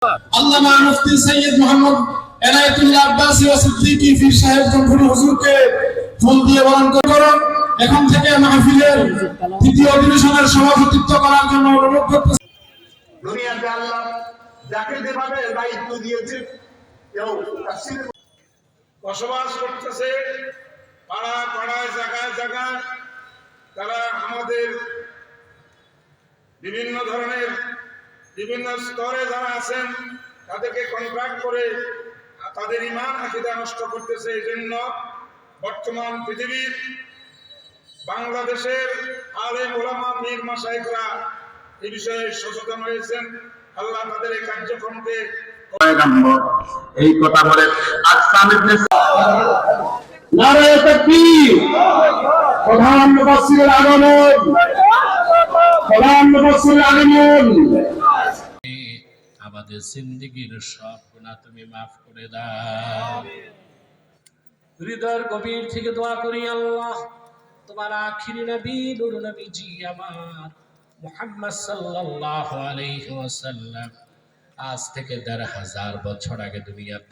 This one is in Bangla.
আল্লামা মুফতি সৈয়দ মোহাম্মদ এনায়েতুল্লাহ আব্বাসী ও সিদ্দিকী পীর সাহেব জমহুরি হুজুরকে ফুল দিয়ে বরণ করুন। এখন থেকে মাহফিলের তৃতীয় অধিবেশনের সভাপতিত্ব করার জন্য অনুরোধ করতেছি। দুনিয়াতে আল্লাহ যাকে যেভাবে দায়িত্ব দিয়েছে, কেউ তাফসীরে বসবাস করতেছে পাড়া পাড়ায়, জায়গায় জায়গায়, তারা আমাদের বিভিন্ন ধরনের বিভিন্ন স্তরে যারা আছেন তাদেরকে কন্ট্রাক্ট করে তাদের ঈমান আকীদা নষ্ট করতেছে। এই জন্য বর্তমান পৃথিবীর বাংলাদেশের আলেম ওলামা পীর মাশায়েখরা এই বিষয়ে সচেতন হয়েছেন। আল্লাহ তাদের এই কার্যক্রমকে এই কথা বলে নারায়ে তাকবীর, প্রধান মুফাসসিরের আগমন, প্রধান মুফাসসিরের আগমন। আমাদের জিন্দেগীর সব গুনাহ তুমি মাফ করে দাও। হৃদয়ের গভীর থেকে দোয়া করি, আল্লাহ তোমার আখিরি নবী নূর নবীজি আমার মুহাম্মদ সাল্লাল্লাহু আলাইহি ওয়াসাল্লাম আজ থেকে ১,৫০০ বছর আগে দুনিয়া